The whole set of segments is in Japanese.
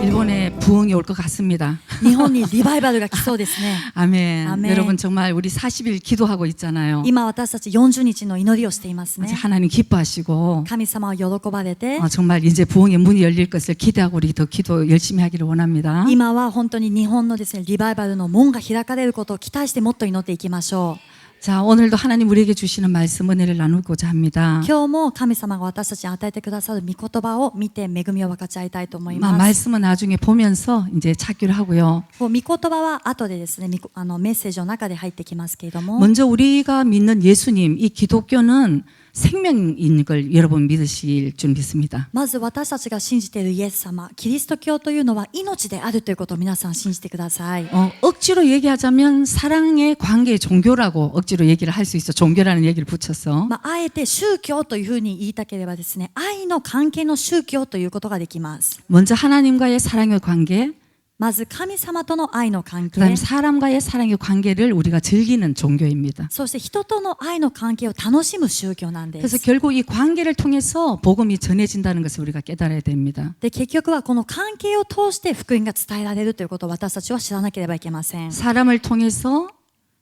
일본에 부흥이 올 것 같습니다. 日本にリバイバルが来そうですね。 아멘. 아멘. 여러분 정말 우리 40일 기도하고 있잖아요. 今私たち40日の祈りをしていますね。 하나님 기뻐하시고 神様を喜ばれて、 정말 이제 부흥의 문이 열릴 것을 기대하고 우리 더 기도 열심히 하기를 원합니다. 今は本当に日本のですね、リバイバルの門が開かれることを期待してもっと祈っていきましょう。 자, 오늘도 하나님 우리에게 주시는 말씀 은혜를 나누고자 합니다. 今日も神様が私たちに与えてくださる御言葉を見て恵みを分かち合いたいと思います。 말씀은 나중에 보면서 이제 찾기를 하고요. 御言葉は後でですね、メッセージの中で入ってきますけれども、 먼저 우리가 믿는 예수님, 이 기독교는 생명인 걸 여러분 믿으실 줄 믿습니다. まず私たちが信じているイエス様、キリスト教というのは命であるということを皆さん信じてください。 억지로 얘기하자면 사랑의 관계의 종교라고 억지로 얘기를 할 수 있어. 종교라는 얘기를 붙여서. あえて宗教というふうに言いたければですね、愛の関係の宗教ということができます。 먼저 하나님과의 사랑의 관계, まず神様との愛の関係、 그다음에 사람과의 사랑의 관계를 우리가 즐기는 종교입니다. そして人との愛の関係を楽しむ宗教なんで 그래서 す。 결국 이 관계를 통해서 복음이 전해진다는 것을 우리가 깨달아야 됩니다. で、結局はこの関係を通して福音が伝えられるということを私たちは知らなければいけません。 사람을 통해서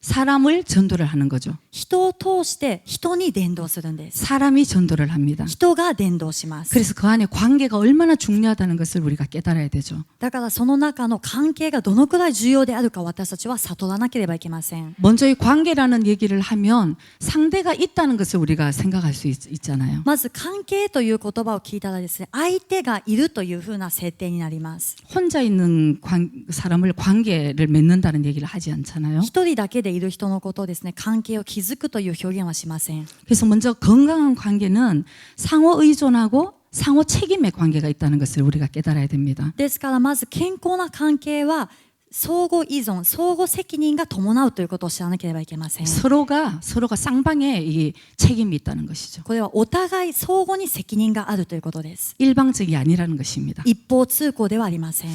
사람을 전도를 하는 거죠. 人を通して人に伝道するんです。 사람이 전도를 합니다. 人が伝道します。 그래서 그 안에 관계가 얼마나 중요하다는 것을 우리가 깨달아야 되죠. だからその中の関係がどのくらい重要であるか私たちは悟らなければいけません。 먼저 이 관계라는 얘기를 하면 상대가 있다는 것을 우리가 생각할 수 있잖아요. まず関係という言葉を聞いたらですね、相手がいるというふうな設定になります。 혼자 있는 사람을 관계를 맺는다는 얘기를 하지 않잖아요. 一人だけでいる人のことをですね、関係を築くという表現はしません。 그래서 먼저 건강한 관계는 상호 의존하고 상호 책임의 관계가 있다는 것을 우리가 깨달아야 됩니다. ですからまず健康な関係は相互依存、相互責任が伴うということを知らなければいけません。 서로가 쌍방의 이 책임이 있다는 것이죠. これはお互い相互に責任があるということです。 일방적이 아니라는 것입니다. 一方通行ではありません。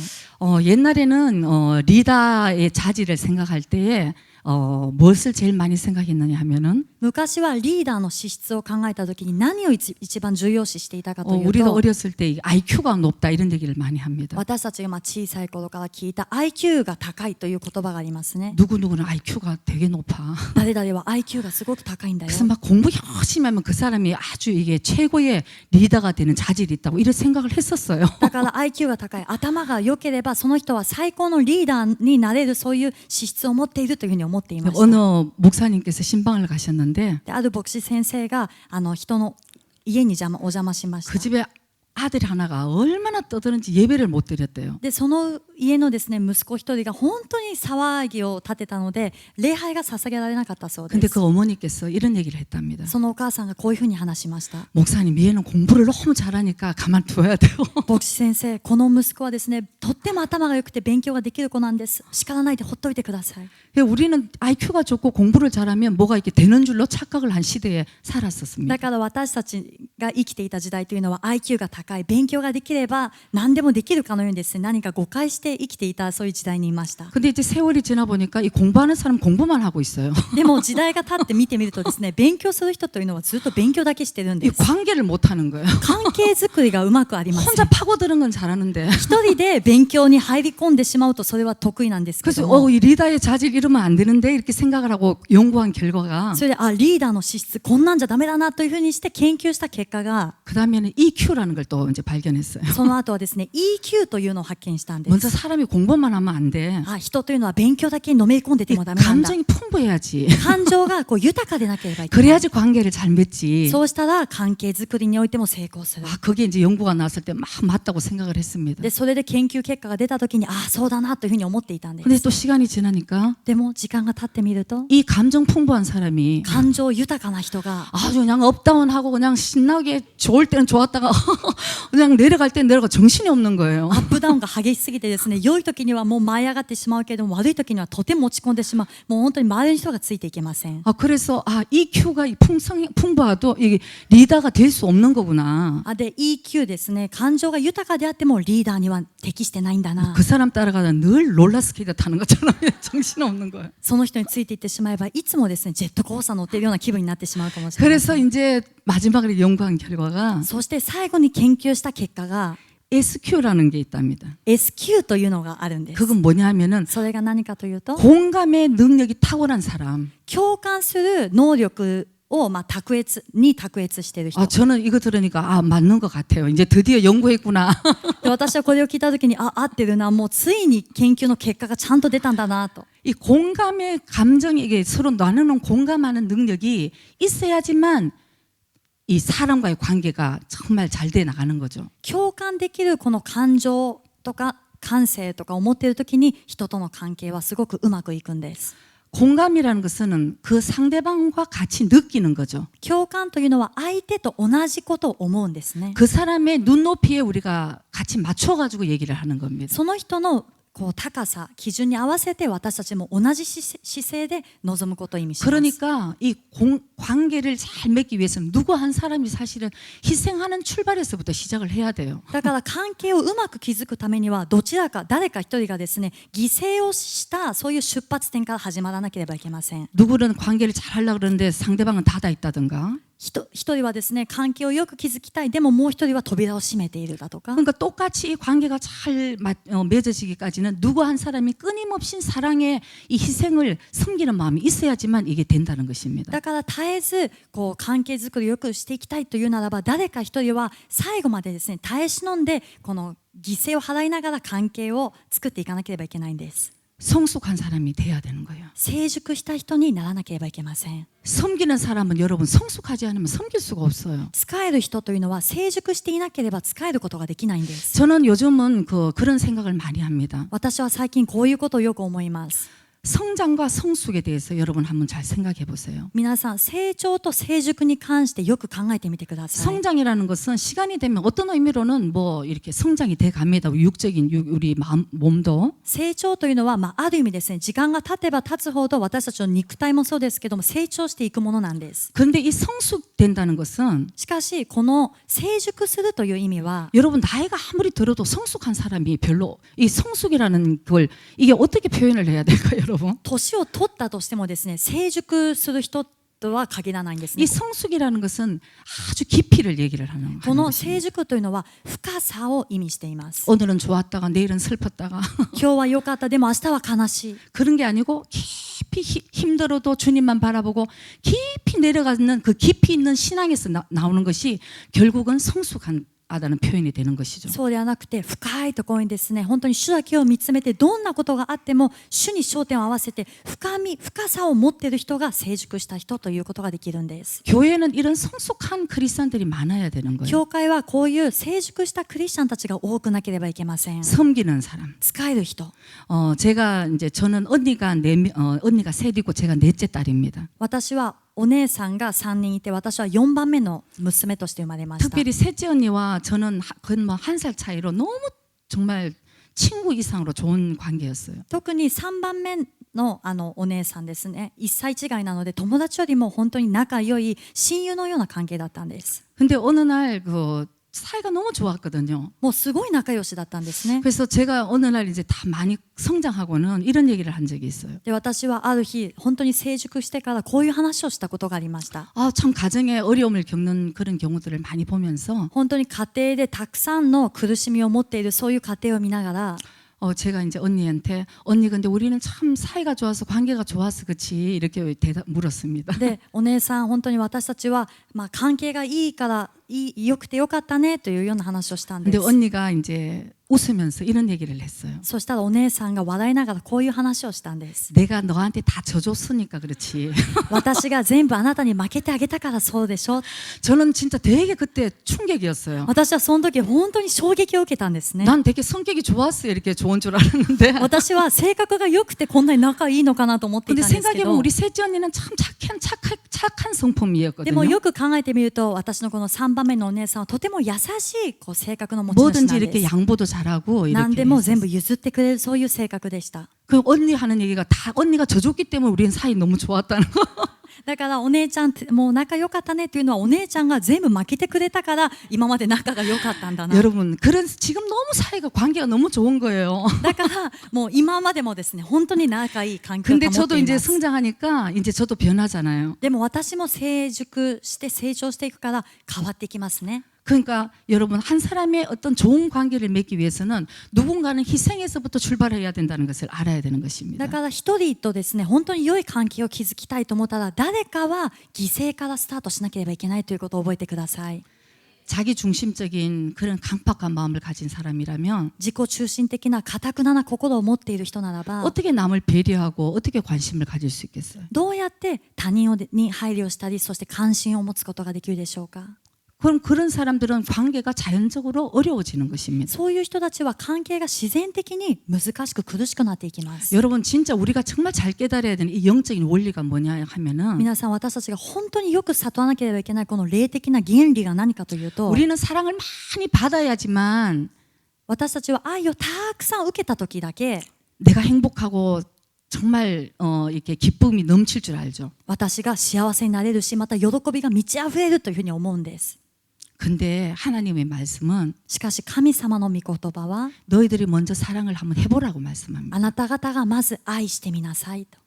옛날에는 리더의 자질을 생각할 때에 무엇을 제일 많이 생각했느냐 하면은 昔はリーダーの資質を考えたときに何を一番重要視していたかという 우리가 と、 어렸을 때 IQ가 높다 이런 얘기를 많이 합니다. 私たちが小さい頃から聞いた IQ が高いという言葉がありますね。 누구누구는 IQ가 되게 높아. 誰々は IQ がすごく高いんだよ。 그래서 막 공부 열심히 하면 그 사람이 아주 이게 최고의 리더가 되는 자질이 있다고 이런 생각을 했었어요. だから IQ が高い、頭が良ければその人は最高のリーダーになれる、そういう資質を持っているというふうに思っていました。 어느 목사님께서 신방을 가셨는데 である牧師先生が人の家にお邪魔しまし 그 た。 집에 아들 하나가 얼마나 떠드는지 예배를 못 드렸대요. でその家のですね、息子一人が本当に騒ぎを立てたので礼拝が捧げられなかったそうで 근데 す。 그 어머니께서 이런 얘기를 했답니다. そのお母さんがこういうふうに話しました。 목사님 얘는 공부를 너무 잘하니까 가만둬야 돼요. 牧師先生、この息子はですね、とっても頭が良くて勉強ができる子なんです。叱らないでほっといてください。 우리는 IQ가 좋고 공부를 잘하면 뭐가 이렇게 되는 줄로 착각을 한 시대에 살았었습니다. だから私たちが生きていた時代というのは IQ が高い、勉強ができれば何でもできるかのようにですね、何か誤解して生きていた、そういう時代にいました。 근데 이제 세월이 지나 보니까 이 공부하는 사람 공부만 하고 있어요. でも時代が経って見てみるとですね、勉強する人というのはずっと勉強だけしてるん 이 です。 관계를 못 하는 거예요. 関係づくりがうまくありません。 혼자 파고드는 건 잘하는데. 一人で勉強に入り込んでしまうとそれは得意なんですけ 그래서 ども、 이 리더의 자질 이러면 안 되는데 이렇게 생각을 하고 연구한 결과가 それでリーダーの資質こんなんじゃダメだなというふうにして研究した結果が、 그 다음에는 EQ라는 걸 또 이제 발견했어요. その後はですね EQ というのを発見したんで 먼저 す。 사람이 공부만 하면 안 돼. 人というのは勉強だけにのめり込んでてもダメなんだ。 감정이 풍부해야지. 感情が豊かでなければいけない。 그래야지 관계를 잘 맺지. そうしたら関係づくりにおいても成功する。 그게 이제 연구가 나왔을 때 막 맞다고 생각을 했습니다. でそれで研究結果が出た時にそうだなというふうに思っていたんで 근데 す。 또 시간이 지나니까 でも時間が経ってみると 이 감정 풍부한 사람이 感情豊かな人が 아주 그냥 업다운하고 그냥 신나게 좋을 때는 좋았다가 그냥 내려갈 때는 내려가 정신이 없는 거예요. アップダウンが激しすぎてですね、良い時にはもう舞い上がってしまうけれども、悪い時にはとても落ち込んでしまう。もう本当に周りの人がついていけません。 그래서 EQ가 풍부해도 이게 리더가 될 수 없는 거구나. で EQ ですね、感情が豊かであってもリーダーには適してないんだな。 그 사람 따라가다 늘 롤러스케이트 타는 것처럼 정신 없는 거예요. その人についていってしまえばいつもですね、ジェットコースター乗っているような気分になってしまうかもしれない。 그래서 이제 마지막으로 연구한 결과가 そして最後に研究した結果が SQ라는 게 있답니다. SQ というのがあるんです。 그건 뭐냐면은 それが何かというと、 공감의 능력이 탁월한 사람. 共感する能力を卓越している人。 저는 이거 들으니까 맞는 것 같아요. 이제 드디어 연구했구나. で私はこれを聞いたときに合ってるな、もうついに研究の結果がちゃんと出たんだなと。 이 공감의 감정이 이게 서로 나누는 공감하는 능력이 있어야지만 이 사람과의 관계가 정말 잘 돼 나가는 거죠. 共感できるこの感情とか感性とか思っているときに人との関係はすごくうまくいくんです。 공감이라는 것은 그 상대방과 같이 느끼는 거죠. 共感というのは相手と同じことを思うんですね。 그 사람의 눈높이에 우리가 같이 맞춰가지고 얘기를 하는 겁니다. その人の高さ、基準に合わせて私たちも同じ姿勢で臨むことを意味します。 그러니까 이 관계를 잘 맺기 위해서는 누구 한 사람이 사실은 희생하는 출발에서부터 시작을 해야 돼요. だから関係をうまく築くためにはどちらか誰か一人がですね、犠牲をしたそういう出発点から始まらなければいけません。 누구는 관계를 잘 하려고 그러는데 상대방은 닫아 있다든가. 一人はですね、関係をよく築きたい、でももう一人は扉を閉めているだとか。 그러니까 똑같이 이 관계가 잘 맺어지기까지는 누구 한 사람이 끊임없이 사랑의 이 희생을 섬기는 마음이 있어야지만 이게 된다는 것입니다. だから絶えず関係づくりをよくしていきたいというならば、誰か一人は最後までですね、耐え忍んでこの犠牲を払いながら関係を作っていかなければいけないんです。 성숙한 사람이 돼야 되는 거예요. 成熟した人にならなければいけません。 섬기는 사람은 여러분 성숙하지 않으면 섬길 수가 없어요. 使える人というのは成熟していなければ使えることができないんです。 저는 요즘은 그런 생각을 많이 합니다. 私は最近こういうことをよく思います。 성장과 성숙에 대해서 여러분 한번 잘 생각해 보세요. 皆さん、成長と成熟に関してよく考えてみてください。 성장이라는 것은 시간이 되면 어떤 의미로는 뭐 이렇게 성장이 돼 갑니다. 육적인 우리 몸도. 成長というのは、ある意味ですね、時間が経てば経つほど私たちの肉体もそうですけども成長していくものなんです。 그런데 이 성숙된다는 것은 しかしこの成熟するという意味は、 여러분 나이가 아무리 들어도 성숙한 사람이 별로 이 성숙이라는 걸 이게 어떻게 표현을 해야 될까요, 여러분? 年を取ったとしてもですね、成熟する人とは限らないんですね。 이 성숙이라는 것은 아주 깊이를 얘기를 하는 この 것입니다. 成熟というのは深さを意味しています。 오늘은 좋았다가 내일은 슬펐다가 今日は良かった、でも明日は悲しい。 그런 게 아니고 깊이 힘들어도 주님만 바라보고 깊이 내려가는 그 깊이 있는 신앙에서 나오는 것이 결국은 성숙한 아다는 표현이 되는 것이죠. そうではなくて、深いところにですね、本当に主だけを見つめて、どんなことがあっても主に焦点を合わせて深さを持っている人が成熟した人ということができるんです。 교회는 이런 성숙한 크리스찬들이 많아야 되는 거예요. 教会はこういう成熟したクリスチャンたちが多くなければいけません。 섬기는 사람. 使える人。 저는 언니가 셋이고 제가 넷째 딸입니다. 私はお姉さんが3人いて、私は4番目の娘として生まれました。 특별히 셋째 언니와 저는 거의 뭐 한 살 차이로 너무 정말 친구 이상으로 좋은 관계였어요. 特に3番目のお姉さんですね、1歳違いなので友達よりも本当に仲良い親友のような関係だったんです。 근데 어느 날 사이가 너무 좋았거든요. もうすごい仲良しだったんですね。 그래서 제가 어느 날 이제 다 많이 성장하고는 이런 얘기를 한 적이 있어요. で、私はある日本当に成熟してからこういう話をしたことがありました。 참 가정에 어려움을 겪는 그런 경우들을 많이 보면서 本当に家庭でたくさんの苦しみを持っているそういう家庭を見ながら、 제가 이제 언니한테 언니 근데 우리는 참 사이가 좋아서 관계가 좋아서 그치 이렇게 물었습니다. で、お姉さん本当に私たちは関係がいいから良くてよかったねというような話をしたんで 근데 す。 언니가 이제 웃으면서 이런 얘기를 했어요. そしたらお姉さんが笑いながらこういう話をしたんです。 내가 너한테 다 져줬으니까 그렇지. 私が全部あなたに負けてあげたからそうでしょ。 저는 진짜 되게 그때 충격이었어요. 私はその時本当に衝撃を受けたんですね。 난 되게 성격이 좋았어요. 이렇게 좋은 줄 알았는데. 私は性格が良くてこんなに仲いいのかなと思ってい 근데 たんですけ 생각해보면 ど、 우리 셋째 언니는 참 착한 で 성품이었거든요. もよく考えてみると私のこの3番目のお姉さんはとても優しい性格の持ち主な 뭐든지 んで 이렇게 す。 양보도 잘하고 何 이렇게 でも全部 했었어요. 譲ってくれるそういう性格でした。 그 언니 하는 얘기가 다 언니가 져줬기 때문에 우리는 사이 너무 좋았다는 거. だからお姉ちゃんもう仲良かったねっていうのはお姉ちゃんが全部負けてくれたから今まで仲が良かったんだな。 여러분, 지금 너무 관계가 너무 좋은 거예요. だからもう今までもですね本当に仲いい関係を 근데 保っ 저도 てい 이제 ます。 성장하니까 이제 저도 변하잖아요. でも私も成熟して成長していくから変わっていきますね。 그러니까 여러분 한 사람의 어떤 좋은 관계를 맺기 위해서는 누군가는 희생에서부터 출발해야 된다는 것을 알아야 되는 것입니다. だから一人とですね本当に良い関係を築きたいと思ったら誰かは犠牲からスタートしなければいけないということを覚えてください。 자기 중심적인 그런 강팍한 마음을 가진 사람이라면 自己中心的な堅くなな心を持っている人ならば 어떻게 남을 배려하고 어떻게 관심을 가질 수 있겠어요? どうやって他人に配慮したりそして関心を持つことができるでしょうか。 그럼 그런 사람들은 관계가 자연적으로 어려워지는 것입니다. そういう人たちは関係が自然的に難しく苦しくなっていきます。 여러분 진짜 우리가 정말 잘 깨달아야 되는 이 영적인 원리가 뭐냐 하면은 皆さん私たちが本当によく悟らなければいけないこの霊的な原理が何かというと 우리는 사랑을 많이 받아야지만 私たちは愛をたくさん受けた時だけ 내가 행복하고 정말 이렇게 기쁨이 넘칠 줄 알죠. 私が幸せになれるしまた喜びが満ち溢れるというふうに思うんです。 근데 하나님의 말씀은 しかし神様の御言葉は 너희들이 먼저 사랑을 한번 해보라고 말씀합니다. あなた方がまず愛してみなさいと。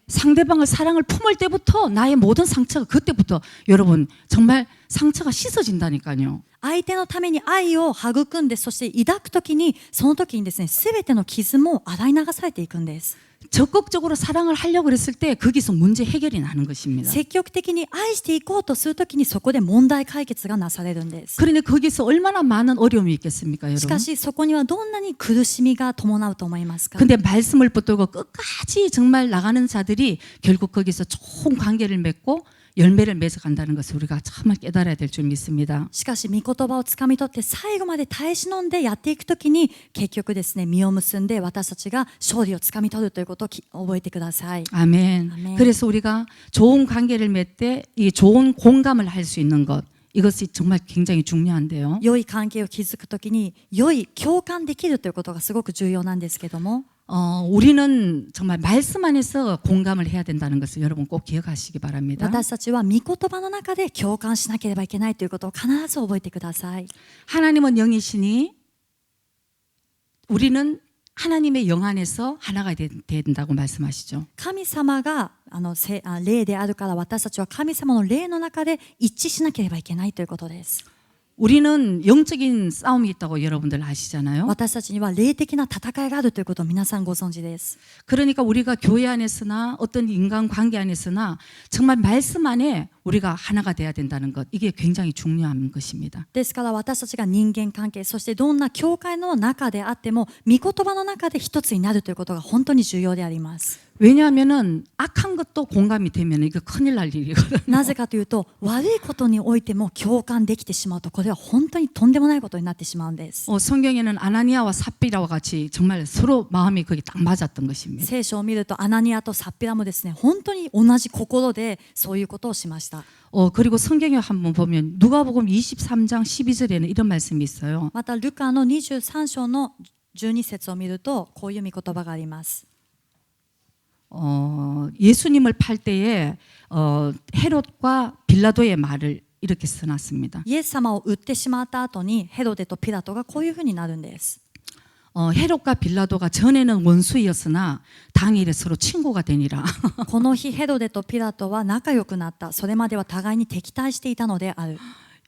상대방을 사랑을 품을 때부터 나의 모든 상처가 그때부터 여러분 정말 상처가 씻어진다니까요. 相手のために愛を育んでそして抱く時にその時にですね全ての傷も洗い流されていくんです。 적극적으로 사랑을 하려고 했을 때 거기서 문제 해결이 나는 것입니다. 積極的に愛していこうとする時にそこで問題解決がなされるんです。 그러니 거기서 얼마나 많은 어려움이 있겠습니까, し 여러분? かしそこにはどんなに苦しみが伴うと思いますか。 근데 말씀을 붙들고 끝까지 정말 나가는 자들이 결국 거기서 좋은 관계를 맺고 열매를 맺어 간다는 것을 우리가 정말 깨달아야 될 줄 믿습니다. しかし御言葉をつかみ取って最後まで耐え忍んでやっていくときに結局ですね実を結んで私たちが勝利をつかみ取るということを覚えてください。 아멘. 아멘. 그래서 우리가 좋은 관계를 맺되 이 좋은 공감을 할 수 있는 것 이것이 정말 굉장히 중요한데요. 良い関係を築くときに良い共感できるということがすごく重要なんですけども 우리는 정말 말씀 안에서 공감을 해야 된다는 것을 여러분 꼭 기억하시기 바랍니다. 私たちは御言葉の中で共感しなければいけないということを必ず覚えてください。 하나님은 영이시니 우리는 하나님의 영 안에서 하나가 된다고 말씀하시죠. 神様が霊であるから私たちは神様の霊の中で一致しなければいけないということです。 우리는 영적인 싸움이 있다고 여러분들 아시잖아요. 私たちには霊的な戦いがあるということを皆さんご存知です。 그러니까 우리가 교회 안에서나 어떤 인간 관계 안에서나 정말 말씀 안에 우리가 하나가 돼야 된다는 것 이게 굉장히 중요한 것입니다. ですから私たちが人間関係そしてどんな教会の中であっても御言葉の中で一つになるということが本当に重要であります。 왜냐하면은 악한 것도 공감이 되면 이거 큰일 날 일이거든요. なぜかというと悪いことにおいても共感できてしまうとこれは本当にとんでもないことになってしまうんです。 성경에는 아나니아와 삽비라와 같이 정말 서로 마음이 거기 딱 맞았던 것입니다. 聖書を見るとアナニアとサッピラもですね本当に同じ心でそういうことをしました。 그리고 성경에 한번 보면 누가복음 23장 12절에는 이런 말씀이 있어요. またルカの23章の12節を見るとこういう御言葉があります。 예수님을 팔 때에 헤롯과 빌라도의 말을 이렇게 써놨습니다. イエス様を売ってしまった後にヘロデとピラトがこういうふうになるんです。 헤롯과 빌라도가 전에는 원수였으나 당일에 서로 친구가 되니라. この日ヘロデとピラトは仲良くなった。それまでは互いに敵対していたのである。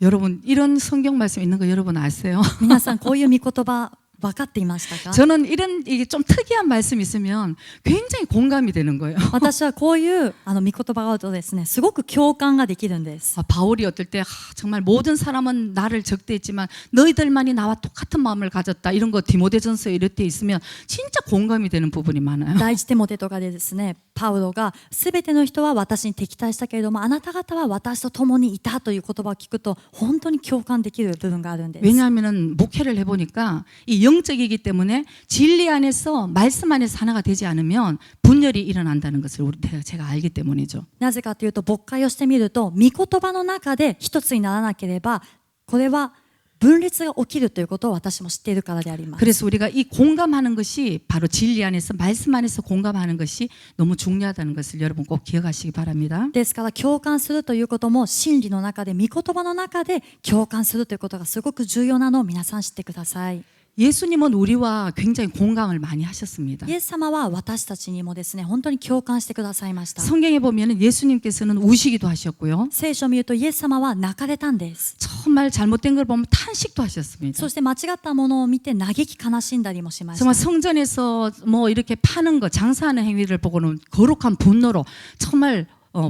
여러분 이런 성경 말씀 있는 거 여러분 아세요? 皆さんこういう御言葉分かっていましたか？ 저는 이런 이게 좀 특이한 말씀이 있으면 굉장히 공감이 되는 거예요. 私はこういう御言葉があるとですねすごく共感ができるんです。 바울이 어떨 때 정말 모든 사람은 나를 적대했지만 너희들만이 나와 똑같은 마음을 가졌다 이런 거 디모데전서에 이럴 때 있으면 진짜 공감이 되는 부분이 많아요. 第一テモテとかでですねパウロがすべての人は私に敵対したけれどもあなた方は私と共にいたという言葉を聞くと本当に共感できる部分があるんです。 왜냐하면은 목회를 해보니까 이 영적이기 때문에 진리 안에서 말씀 안에서 하나가 되지 않으면 분열이 일어난다는 것을 제가 알기 때문이죠. なぜかというと牧会をしてみると御言葉の中で一つにならなければこれは分裂が起きるということを私も知っているからであります。 그래서 우리가 이 공감하는 것이 바로 진리 안에서 말씀 안에서 공감하는 것이 너무 중요하다는 것을 여러분 꼭 기억하시기 바랍니다. ですから共感するということも真理の中で御言葉の中で共感するということがすごく重要なのを皆さん知ってください。 예수님은 우리와 굉장히 공감을 많이 하셨습니다. イエス様は私たちにもですね、本当に共感してくださいました。 성경에 보면은 예수님께서는 우시기도 하셨고요. 聖書を見るとイエス様は泣かれたんです。 정말 잘못된 걸 보면 탄식도 하셨습니다. そして間違ったものを見て嘆き悲しんだりもしました。 정말 성전에서 뭐 이렇게 파는 거, 장사하는 행위를 보고는 거룩한 분노로 정말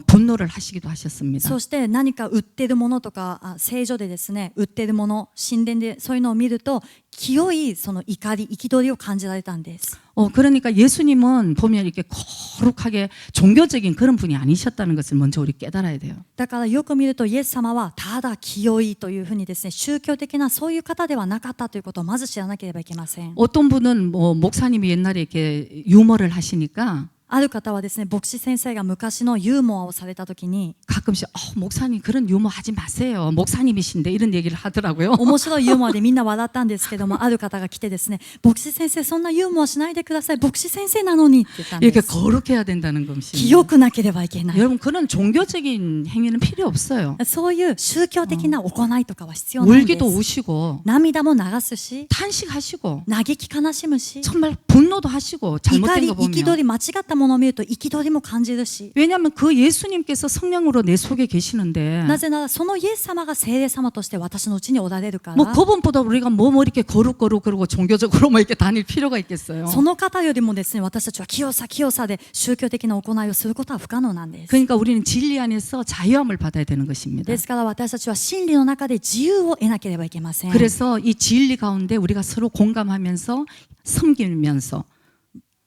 분노를 하시기도 하셨습니다. そして何か売ってるものとか聖所でですね、売ってるもの、神殿でそういうのを見ると清いその怒り、憤りを感じられたんです。 그러니까 예수님은 보면 이렇게 거룩하게 종교적인 그런 분이 아니셨다는 것을 먼저 우리 깨달아야 돼요. だからよく見るとイエス様はただ清いというふうにですね、宗教的なそういう方ではなかったということをまず知らなければいけません。 어떤 분은 뭐 목사님이 옛날에 이렇게 유머를 하시니까 ある方はですね、牧師先生が昔のユーモアをされた時に 가끔씩 목사님 그런 유머 하지 마세요. 목사님이신데 이런 얘기를 하더라고요. 面白いユーモアでみんな笑ったんですけども、ある方が来てですね、牧師先生そんなユーモアしないでください、牧師先生なのにって言ったんで 이렇게 す。 거룩해야 된다는 것입니다. 清くなければいけない。 여러분 그런 종교적인 행위는 필요 없어요. そういう宗教的な行いとかは必要ないんで 울기도 す。 우시고 涙も流すし、 탄식하시고 嘆き悲しむし、 정말 분노도 하시고 怒 잘못된 り、 거 보면 憤り、間違ったものを見ると憤りも感じるし、 왜냐하면 그 예수님께서 성령으로 내 속에 계시는데 なぜならそのイエス様が聖霊様として私のうちにおられるか 뭐 ら、 그분보다 우리가 뭐 이렇게 거룩거룩 그러고 종교적으로 뭐 이렇게 다닐 필요가 있겠어요. その方よりもですね、私たちは清さ清さで宗教的な行いをすることは不可能なんです。 그러니까 우리는 진리 안에서 자유함을 받아야 되는 것입니다. ですから私たちは真理の中で自由を得なければいけません。 그래서 이 진리 가운데 우리가 서로 공감하면서 섬기면서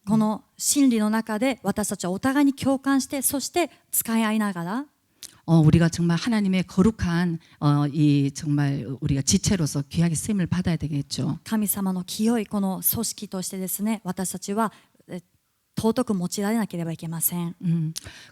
この真理の中で私たちはお互いに共感して、そして使い合いながら 우리가 정말 하나님의 거룩한 이 정말 우리가 지체로서 귀하게 쓰임을 받아야 되겠죠. 神様の清いこの組織としてですね、私たちは尊く用いられなければいけません。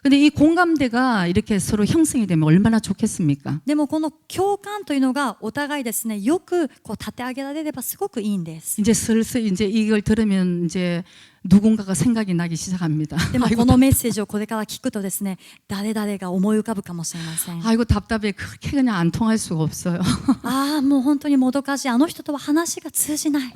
근데 이 공감대가 이렇게 서로 형성이 되면 얼마나 좋겠습니까? でもこの共感というのがお互いですね、よくこう立て上げられればすごくいいんです。 이제 슬슬 이제 이걸 들으면 이제 누군가가 생각이 나기 시작합니다. でもこのメッセージをこれから聞くとですね、誰々が思い浮かぶかもしれません。 아이고 답답해. 그렇게 그냥 안 통할 수가 없어요. ああ、もう本当にもどかしい。あの人とは話が通じない。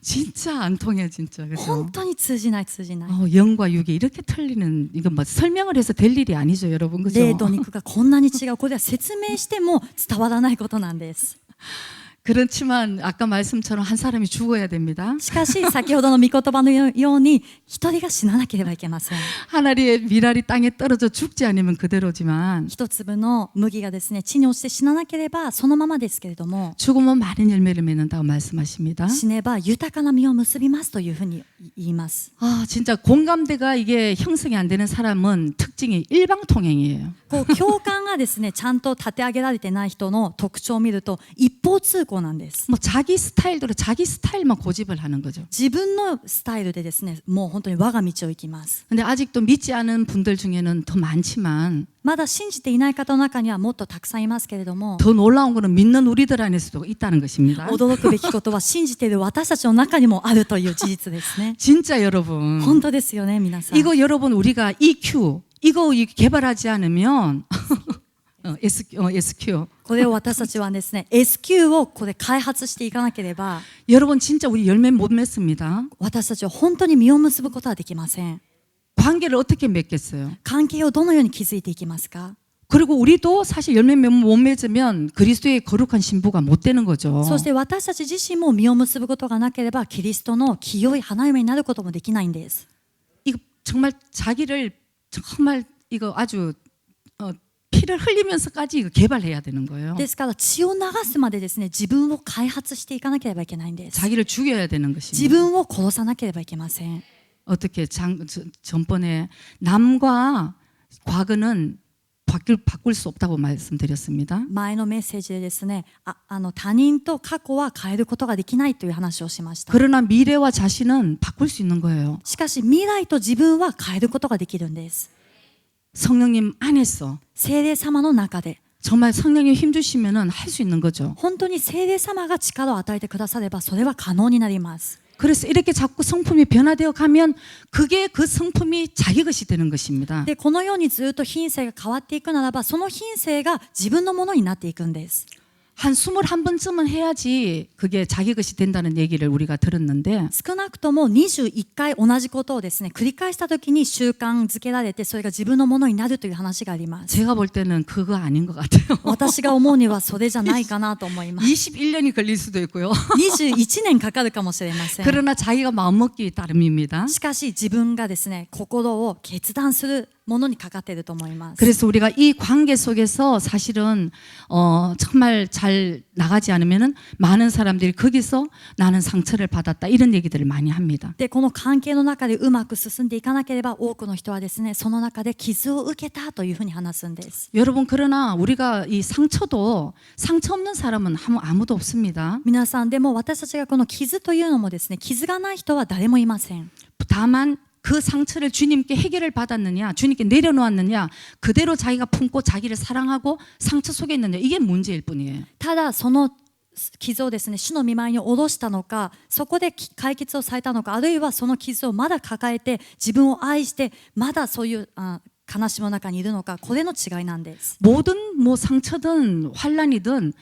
진짜 안 통해 진짜. 그죠? 本当に通じない、通じない。 영과 육이 이렇게 틀리는 이건 뭐 설명을 해서 될 일이 아니죠, 여러분. 그죠? 霊と肉がこんなに違う。これは説明しても伝わらないことなんです。 그렇지만 아까 말씀처럼 한 사람이 죽어야 됩니다. しかし先ほどの御言葉のように一人が死ななければいけません。 하나리의 미랄이 땅에 떨어져 죽지 않으면 그대로지만 一粒の麦がですね、地に落ちて死ななければそのままですけれども、 죽으면 많은 열매를 맺는다고 말씀하십니다. 死ねば豊かな実を結びますというふうに言います。 아, 진짜 공감대가 이게 형성이 안 되는 사람은 특징이 일방통행이에요. こう共感がですね、ちゃんと立て上げられてない人の特徴を見ると一方通行なんです。 뭐 자기 스타일대로 자기 스타일만 고집을 하는 거죠. 自分のスタイルでですね、もう本当に我が道を行きます。 근데 아직도 믿지 않은 분들 중에는 더 많지만 まだ信じていない方の中にはもっとたくさんいますけれども、 더 놀라운 거는 믿는 우리들 안에서도 있다는 것입니다. 驚くべきことは信じている私たちの中にもあるという事実ですね。 진짜 여러분. 本当ですよね、皆さん。 이거 여러분 우리가 EQ 이거 개발하지 않으면 SQ これを私たちはですね、SQ をこれ開発していかなければ、 여러분 진짜 우리 열매 못 맺습니다. 私たちは本当に実を結ぶことはできません。 관계를 어떻게 맺겠어요? 関係をどのように築いていきますか？ 그리고 우리도 사실 열매 못 맺으면 그리스도의 거룩한 신부가 못 되는 거죠. そして私たち自身も実を結ぶことがなければキリストの清い花嫁になることもできないんです。 이거 정말 자기를 정말 이거 아주 피를 흘리면서까지 이거 개발해야 되는 거예요. ですから血を流すまでですね、自分を開発していかなければいけないんです。 자기를 죽여야 되는 自 것입니다. 分を殺さなければいけません。 어떻게 전번에 남과 과거는 바꿀 수 없다고 말씀드렸습니다. 前のメッセージでですね、他人と過去は変えることができないという話をしました。 그러나 미래와 자신은 바꿀 수 있는 거예요. しかし未来と自分は変えることができるんです。 성령님 안에서 聖霊様の中で 정말 성령님 힘주시면은 할 수 있는 거죠. 本当に聖霊様が力を与えてくださればそれは可能になります。 그래서 이렇게 자꾸 성품이 변화되어 가면 그게 그 성품이 자기 것이 되는 것입니다. でこのようにずっと品性が変わっていくならば、その品性が自分のものになっていくんです。한 21번쯤은 해야지 그게 자기 것이 된다는 얘기를 우리가 들었는데 少なくとも21回同じことをですね繰り返した時に習慣づけられてそれが自分のものになるという話があります。 제가 볼 때는 그거 아닌 것 같아요. 私が思うにはそれじゃないかなと思います。 21년이 걸릴 수도 있고요. 21年かかるかもしれません。 그러나 자기가 마음먹기 따름입니다. しかし自分がですね心を決断するものにかかっていると思います。 그래서 우리가 이 관계 속에서 사실은 정말 잘 나가지 않으면은 많은 사람들이 거기서 나는 상처를 받았다 이런 얘기들을 많이 합니다. でこの関係の中でうまく進んでいかなければ多くの人はですねその中で傷を受けたというふうに話すんです。 여러분 그러나 우리가 이 상처도 상처 없는 사람은 아무도 없습니다. 皆さんでも私たちがこの傷というのもですね傷がない人は誰もいません。 다만 그 상처를 주님께 해결을 받았느냐, 주님께 내려놓았느냐, 그대로 자기가 품고 자기를 사랑하고 상처 속에 있느냐 이게 문제일 뿐이에요. ただその傷をですね主の御前に下ろしたのかそこで解決をされたのかあるいはその傷をまだ抱えて自分を愛してまだそういう悲しみの中にいるのかこれの違いなんです。 모든 상처든 환난이든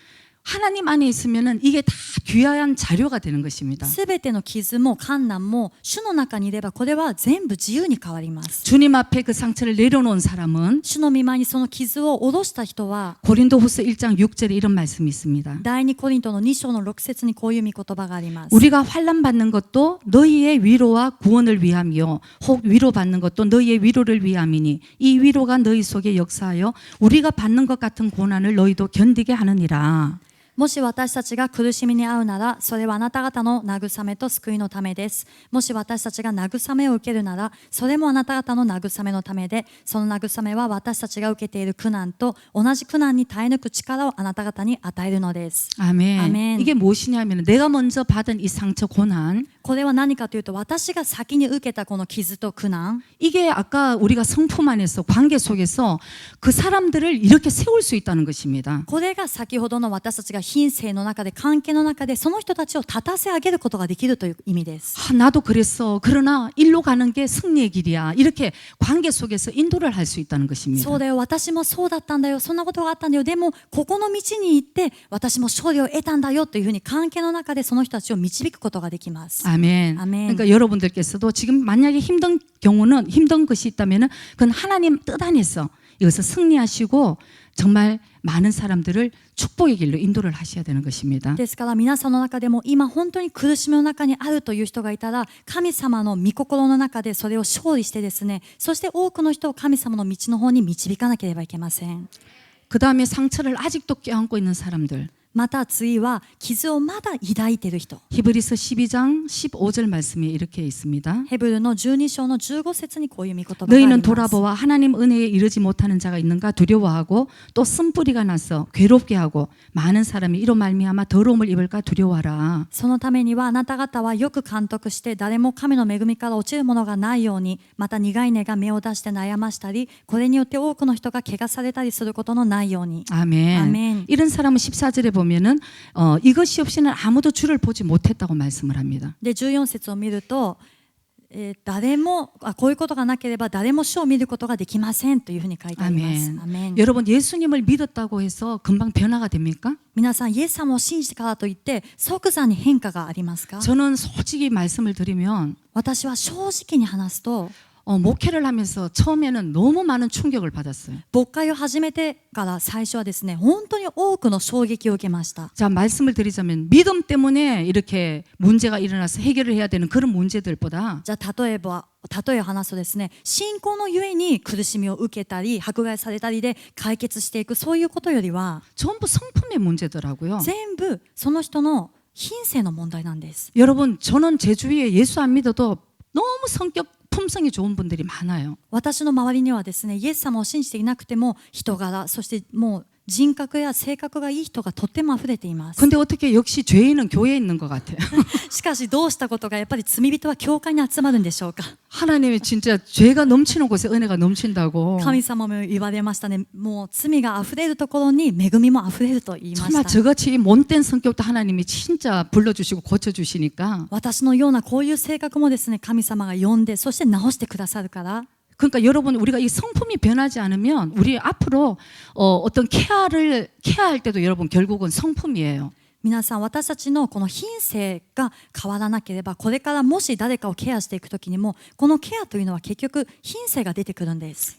하나님 안에 있으면은 이게 다 귀한 자료가 되는 것입니다. すべての傷も困難も主の中にいればこれは全部自由に変わります。 주님 앞에 그 상처를 내려놓은 사람은 主の御前にその傷を下ろした人は 고린도후서 1장 6절에 이런 말씀이 있습니다. 第二コリントの2章の6節にこういう御言葉があります。 우리가 환난 받는 것도 너희의 위로와 구원을 위함이요 혹 위로받는 것도 너희의 위로를 위함이니 이 위로가 너희 속에 역사하여 우리가 받는 것 같은 고난을 너희도 견디게 하느니라. もし私たちが苦しみに遭うならそれはあなた方の慰めと救いのためです。もし私たちが慰めを受けるならそれもあなた方の慰めのためでその慰めは私たちが受けている苦難と同じ苦難に耐え抜く力をあなた方に与えるのです。 아멘. 아멘. 이게 무엇이냐면 내가 먼저 받은 이 상처 고난 これは何かというと私が先に受けたこの傷と苦難 이게 아까 우리가 성품 안에서 관계 속에서 그 사람들을 이렇게 세울 수 있다는 것입니다. これが先ほどの私たちが品性の中で関係の中でその人たちを立たせ上げることができるという意味です。 나도 그랬어. 그러나 일로 가는 게 승리의 길이야. 이렇게 관계 속에서 인도를 할 수 있다는 것입니다. そうだよ私もそうだったんだよそんなことがあったんだよでもここの道に行って私も勝利を得たんだよというふうに関係の中でその人たちを導くことができます。 아멘. 아멘. 그러니까 여러분들께서도 지금 만약에 힘든 경우는 힘든 것이 있다면은 그건 하나님 뜻 안에서 여기서 승리하시고 정말 많은 사람들을 축복의 길로 인도를 하셔야 되는 것입니다. ですから皆さんの中でも今本当に苦しみの中にあるという人がいたら神様の御心の中でそれを勝利してですねそして多くの人を神様の道の方に導かなければいけません。 그 다음에 상처를 아직도 껴안고 있는 사람들. また次は傷をまだ抱いている人 히브리서 12장 15절 말씀에 이렇게 있습니다. ヘブルの12章の15節にこういう御言葉があり 너희는 ます。 돌아보아 하나님 은혜에 이르지 못하는 자가 있는가 두려워하고 또 쓴뿌리가 나서 괴롭게 하고 많은 사람이 이로 말미암아 더러움을 입을까 두려워하라. そのためにはあなた方はよく監督して誰も神の恵みから落ちるものがないようにまた苦い根が芽を出して悩ましたりこれによって多くの人が怪我されたりすることのないように 아멘. 아멘. 이런 사람은 14절에 보면은 이것이 없이는 아무도 주를 보지 못했다고 말씀을 합니다. で14節を見ると、誰もこういうことがなければ誰も主を見ることができませんというふうに書いてあります。 아멘. アメン 여러분 예수님을 믿었다고 해서 금방 변화가 됩니까? 皆さんイエス様を信じてからといって即座に変化がありますか？ 저는 솔직히 말씀을 드리면 私は正直に話すと 목회를 하면서 처음에는 너무 많은 충격을 받았어요. 牧会を始めてから最初はですね本当に多くの衝撃を受けました。 자, 말씀을 드리자면 믿음 때문에 이렇게 문제가 일어나서 해결을 해야 되는 그런 문제들보다 じゃあ例えを話すとですね信仰のゆえに苦しみを受けたり迫害されたりで解決していくそういうことよりは 전부 성품의 문제더라고요. 全部その人の品性の問題なんです。 여러분 저는 제 주위에 예수 안 믿어도 너무 성격 품성이 좋은 분들이 많아요. 私の周りにはですねイエス様を信じていなくても人柄そしてもう人格や性格がいい人がとっても溢れています。 근데 어떻게 역시 죄인은 교회에 있는 것 같아요. しかしどうしたことがやっぱり罪人は教会に集まるんでしょうか。 하나님이 진짜 죄가 넘치는 곳에 은혜가 넘친다고. 神様も言われましたね。もう罪が溢れるところに恵みも溢れると言いまし 정말 た。 저같이 못된 성격도 하나님이 진짜 불러주시고 고쳐주시니까 私のようなこういう性格もですね神様が呼んでそして直してくださるから 그러니까 여러분 우리가 이 성품이 변하지 않으면 우리 앞으로 어떤 케어할 때도 여러분 결국은 성품이에요. 皆さん、私たちのこの品性が変わらなければ、これからもし誰かをケアしていくときにも、このケアというのは結局品性が出てくるんです。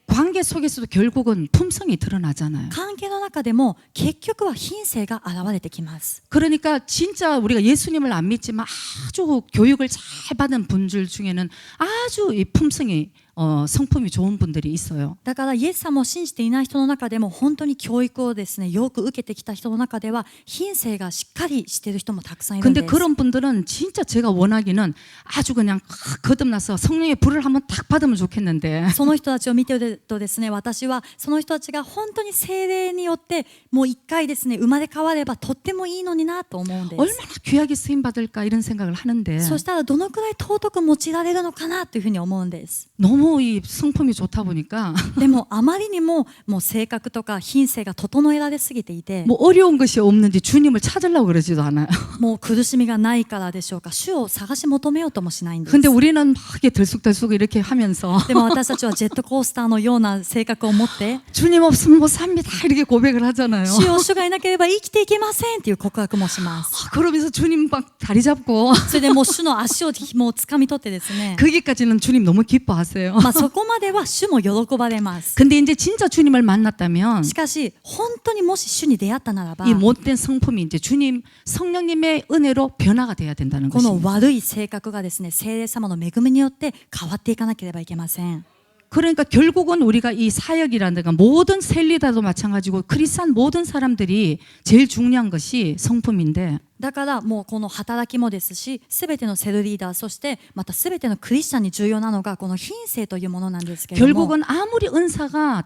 관계 속에서도 결국은 품성이 드러나잖아요. 関係の中でも結局は品性が現れてきます。 그러니까 진짜 우리가 예수님을 안 믿지만 아주 교육을 잘 받은 분들 중에는 아주 이 품성이 성품이 좋은 분들이 있어요. だからイエス様を信じていない人の中でも本当に教育をですね、よく受けてきた人の中では品性がしっかりしている人もたくさんいるん 근데 です。 그런 분들은 진짜 제가 원하기는 아주 그냥 거듭나서 성령의 불을 한번 딱 받으면 좋겠는데 その人たちを見てるとですね、私はその人たちが本当に聖霊によってもう一回ですね、生まれ変わればとってもいいのになと思うんです。 얼마나 귀하게 쓰임 받을까 이런 생각을 하는데 そしたらどのくらい尊く用いられるのかなというふうに思うんです。 너무 이 성품이 좋다 보니까 でもあまりにももう性格とか品性が整えられすぎていて、 뭐 어려운 것이 없는지 주님을 찾으려고 그러지도 않아요. もう苦しみがないからでしょうか、主を探し求めようともしないんです。 근데 우리는 막 이렇게 들쑥들쑥 이렇게 하면서 でも私たちはジェットコースターのような性格を持って、 주님 없으면 못 삽니다 이렇게 고백을 하잖아요. 主よ、主がいなければ生きていけませんっていう告白もします。 그러면서 주님 막 다리 잡고 それでもう主の足をもう掴み取ってですね、 거기까지는 주님 너무 기뻐하세요. まあそこまでは主も喜ばれます。 근데 이제 진짜 주님을 만났다면 しかし本当にもし主に出会ったならば、 이 못된 성품이 이제 주님 성령님의 은혜로 변화가 돼야 된다는 この 것입니다. 悪い性格がですね、聖霊様の恵みによって変わっていかなければいけません。 그러니까 결국은 우리가 이 사역이라든가 모든 셀리다도 마찬가지고 크리스찬 모든 사람들이 제일 중요한 것이 성품인데 だからもうこの働きもですし、すべてのセルリーダー、そしてまたすべてのクリスチャンに重要なのがこの品性というものなんですけれども、 결국은 아무리 은사가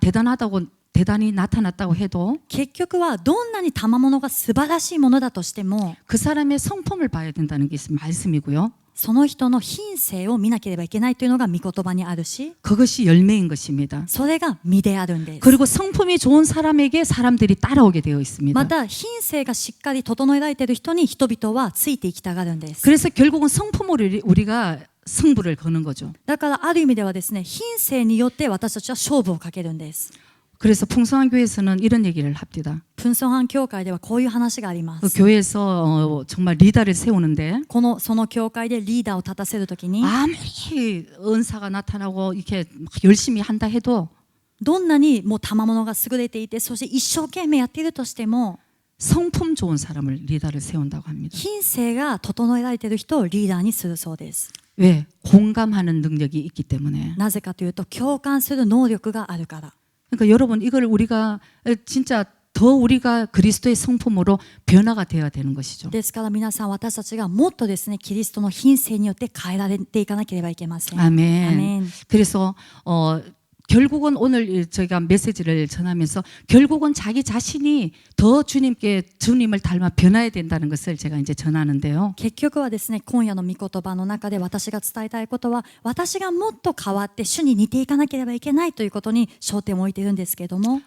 대단히 나타났다고 해도 結局はどんなに賜物が素晴らしいものだとしても、 그 사람의 성품을 봐야 된다는 게 말씀이고요. その人の品性を見なければいけないというのが御言葉にあるし、 그것이 열매인 것입니다. それが実であるんです。 그리고 성품이 좋은 사람에게 사람들이 따라오게 되어 있습니다. また品性がしっかり整えられている人に人々はついていきたがるんです。 그래서 결국은 성품으로 우리가 승부를 거는 거죠. だからある意味ではですね、品性によって私たちは勝負をかけるんです。 그래서 풍성한 교회에서는 이런 얘기를 합니다. プンソハン教会ではこういう話がありま그 す。 교회에서 정말 리더를 세우는데 その教会でリーダーを立たせるときに、 아무리 은사가 나타나고 이렇게 막 열심히 한다 해도 どんなにもう賜物が優れていて、そして一生懸命やっているとしても、 성품 좋은 사람을 리더를 세운다고 합니다. 品性が整えられている人をリーダーにするそうです。 왜? 공감하는 능력이 있기 때문에. なぜかというと、共感する能力があるから。 그러니까 여러분 이걸 우리가 진짜 더 우리가 그리스도의 성품으로 변화가 되어야 되는 것이죠. ですから皆さん、私たちがもっとですね、キリストの品性によって変えられていかなければいけません。 아멘. 아멘. 그래서 결국은 오늘 저희가 메시지를 전하면서 결국은 자기 자신이 더 주님을 닮아 변화해야 된다는 것을 제가 이제 전하는데요. 結局はですね、今夜の御言葉の中で私が伝えたいことは、私がもっと変わって主に似ていかなければいけないということに焦点を置いているんですけれども、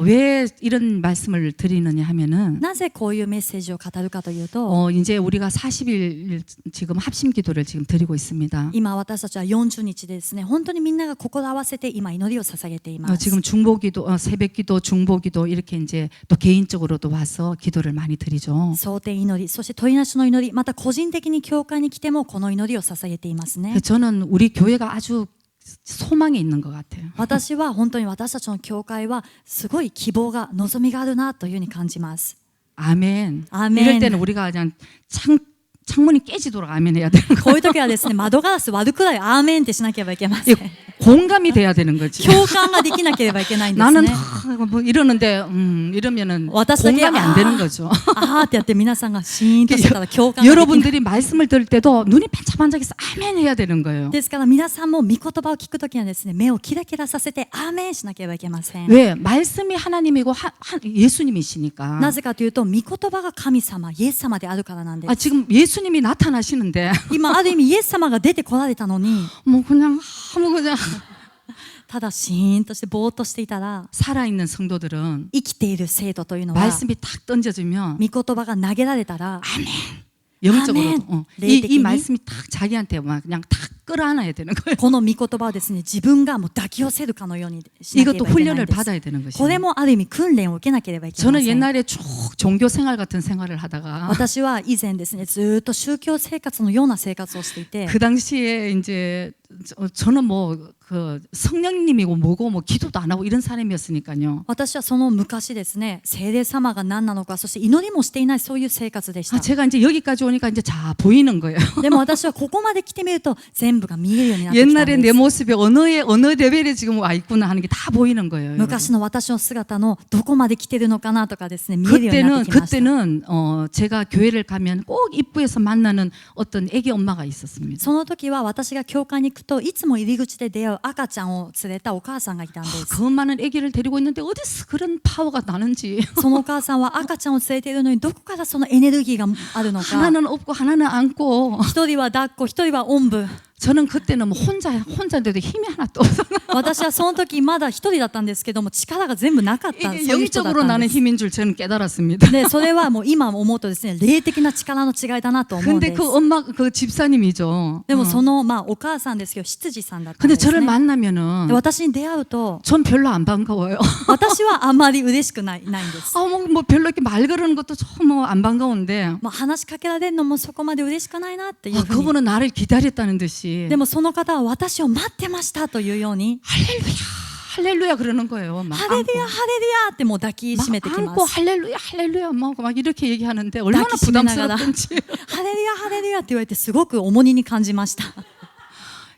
왜 이런 말씀을 드리느냐 하면은 なぜこういうメッセージを語るかというと、 이제 우리가 40일 지금 합심 기도를 지금 드리고 있습니다. 今私たちは40日でですね、本当にみんなが心合わせて今祈りを捧げています。 지금 중보기도, 새벽기도, 중보기도 이렇게 이제 또 개인적으로도 와서 기도를 많이 드리죠. 蒼天祈り、そして問いなしの祈り、また個人的に教会に来てもこの祈りを捧げていますね。 저는 우리 교회가 아주 소망이 있는 것 같아요. 私は本当に私たちの教会はすごい希望が望みがあるなというふうに感じます。 아멘. 아멘. 이럴 때는 우리가 그냥 창문이 깨지도록 아멘 해야 되는 こういう時はですね、窓ガラス割るくらいアーメンってしなければいけません。 공감이 돼야 되는 거지. 共感ができなければいけないんです 나는 ね。 뭐 이러는데 이러면은 私だけ 공감이 안 되는 거죠. あーってやって皆さんがシーンとしてたら共感ができない。 여러분들이 말씀을 들을 때도 눈이 반짝반짝해서 아멘 해야 되는 거예요. ですから皆さんも御言葉を聞くときにはですね、目をキラキラさせてアーメンしなければいけません。 왜? 말씀이 하나님이고 예수님이시니까. なぜかというと、御言葉が神様、イエス様であるからなんで 아, す。 지금 예수님이 나타나시는데 今ある意味イエス様が出てこられたのに、 뭐 그냥 그냥 ただシーンとしてぼーっとしていたら、 살아있는 성도들은 生きている生徒というのは、 말씀이 탁 던져지면 御言葉が投げられたら、 영적으로 아멘. 이 레이테키니? 말씀이 탁 자기한테 막 그냥 탁 끌어안아야 되는 거예요. この御言葉をですね、自分がもう抱き寄せるかのようにしなけれ 이것도 ばいけないん 훈련을 です。 받아야 되는 こ 것이에요. れもある意味訓練を受けなければいけま 저는 せん。 옛날에 쭉 종교 생활 같은 생활을 하다가 私は以前ですね、ずっと宗教生活のような生活をしていて、 그 당시에 이제 저는 뭐 그 성령님이고 뭐고 뭐 기도도 안 하고 이런 사람이었으니까요. 私はその昔ですね、聖霊様が何なのか、そして祈りもしていないそういう生活でし 아, た。 제가 이제 여기까지 오니까 이제 자 보이는 거예요. でも私はここまで来てみると全部が見えるようになってきたん 옛날에 で 내 す。 모습이 어느 레벨에 지금 와 있구나 하는 게 다 보이는 거예요. 여러분. 昔の私の姿のどこまで来てるのかなとかですね、見えるようになってきました。 그때는 제가 교회를 가면 꼭 입구에서 만나는 어떤 애기 엄마가 있었습니다. その時は私が教会に行くといつも入り口で出会う赤ちゃんを連れたお母さんがいたんです。 그 엄마는 아기를 데리고 있는데 어디서 그런 파워가 나는지 そのお母さんは赤ちゃんを連れているのにどこからそのエネルギーがあるのか。 하나는 업고 하나는 안고 一人は抱っこ、一人はおんぶ。 저는 그때는 뭐 혼자인데도 힘이 하나도 없어. 私はその時まだ一人だったんですけども力が全部なかった。 이게 そういう人だっ 영적으로 たん 나는 です。 힘인 줄 저는 깨달았습니다. で、それはもう今思うとですね、霊的な力の違いだなと思うん 근데 です。 그 엄마 그 집사님이죠. でもそのお母さんですけど執事さんだったん 근데 ですね。 저를 で 만나면은 私に出会うと 전 별로 안 반가워요. 私はあんまり嬉しくないんです。 뭐 별로 이렇게 말 거르는 것도 좀 뭐 안 반가운데 まあ話しかけられるのもそこまで嬉しくないなっていうふうに。 그분은 나를 기다렸다는 듯이 でもその方は私を待ってましたというように 할렐루야 그러는 거예요. 막 ハレルヤハレルヤってもう抱きしめてきます。 안고 할렐루야 막 이렇게 얘기하는데 얼마나 抱きしめながら 부담스럽던지. ハレルヤハレルヤって言われてすごく重荷に感じました。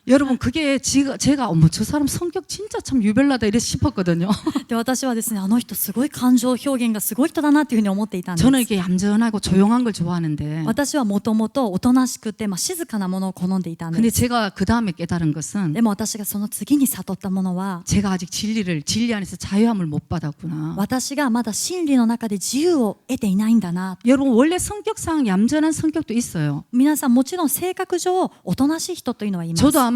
여러분 그게 제가 어머 저 사람 성격 진짜 참 유별나다 이래 싶었거든요. で私はですね、あの人すごい感情表現がすごい人だなっていうふうに思っていたんです。 저는 이렇게 얌전하고 조용한 걸 좋아하는데 私はもともとおとなしくて、静かなものを好んでいたん 근데 です。 제가 그 다음에 깨달은 것은 でも私がその次に悟ったものは、 제가 아직 진리 안에서 자유함을 못 받았구나. 私がまだ真理の中で自由を得ていないんだな。 여러분 원래 성격상 얌전한 성격도 있어요. 皆さんもちろん性格上おとなしい人というのはいます。 저도 아마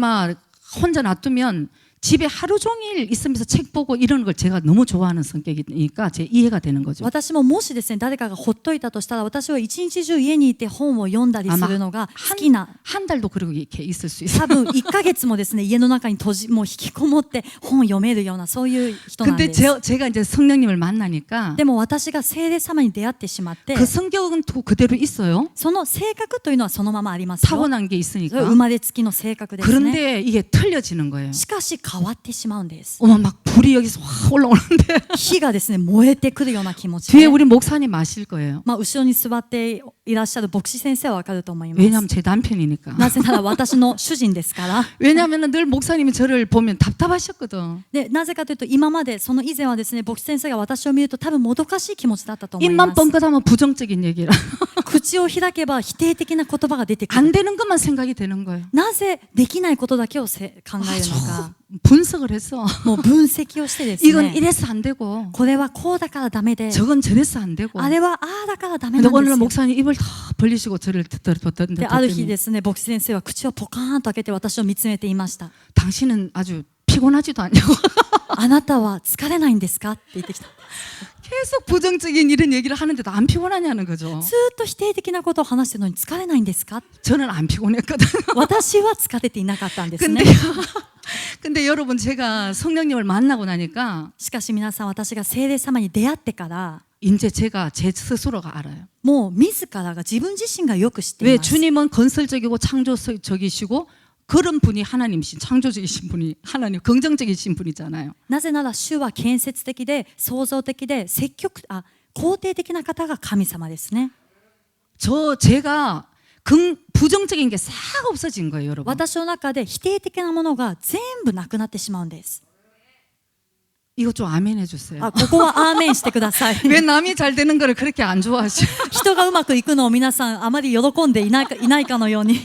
혼자 놔두면 집에 하루 종일 있으면서 책 보고 이런 걸 제가 너무 좋아하는 성격이니까 제 이해가 되는 거죠. 私ももしですね、誰かがほっといたとしたら、私は一日中家にいて本を読んだりするのが好きな。 한 달도 그렇게 있을 수 있어요. 多分1ヶ月もですね、家の中にもう引きこもって本を読めるようなそういう人なん 근데 です。 제가 이제 성령님을 만나니까 でも私が聖霊様に出会ってしまって、 그 성격은 또 그대로 있어요. その性格というのはそのままありますよ。 타고난 게 それ 있으니까. 生まれつきの性格ですね。 그런데 이게 틀려지는 거예요. しかし変わってしまうんです。 어머 막 불이 여기서 확 올라오는데 火がですね、燃えてくるような気持ち 뒤에 で。 우리 목사님 아실 거예요. 後ろに座っていらっしゃる牧師先生はわかると思います。 왜냐하면 제 남편이니까. なぜなら私の主人ですから。 왜냐하면 늘 목사님이 저를 보면 답답하셨거든. でなぜかというと今までその以前はですね、牧師先生が私を見ると多分もどかしい気持ちだったと思いま 입만 す。 뻥끗하면 부정적인 얘기라. 口を開けば否定的な言葉が出てく 안 る。 되는 것만 생각이 되는 거예요. なぜできないことだけを考えるのか。 분석을 했어. もう分析をしてです 이건 ね、 이래서 안 되고 これはこうだからダメで、 저건 저래서 안 되고. あれはああだからダメ 근데 なんで 오늘 すよ。 목사님 입을 다 벌리시고 저를 듣더니 である日ですね、牧師先生は口をポカーンと開けて私を見つめていました。 당신은 아주 피곤하지도 않냐고. あなたは疲れないんですかって言ってきた。 계속 부정적인 이런 얘기를 하는데도 안 피곤하냐는 거죠. ずっと否定的なことを話してるのに疲れないんですか？ 저는 안 피곤했거든. 私は疲れていなかったんですね。 근데 여러분 제가 성령님을 만나고 나니까 しかし皆さん、私が聖霊様に出会ってから、 이제 제가 제 스스로가 알아요. もう自らが自分自身がよく知ってい 왜 ます。 주님은 건설적이고 창조적이시고 그런 분이 하나님이신 창조적이신 분이 하나님 긍정적이신 분이잖아요. なぜなら主は建設的で創造的で肯定的な方が神様ですね。 제가 부정적인 게 싹 없어진 거예요, 여러분. 私の中で否定的なものが全部なくなってしまうんです。 이거 좀 아멘 해주세요. ここはアーメンしてください。 왜 남이 잘 되는 거를 그렇게 안 좋아하시? 人がうまくいくのを皆さんあまり喜んでいないかのように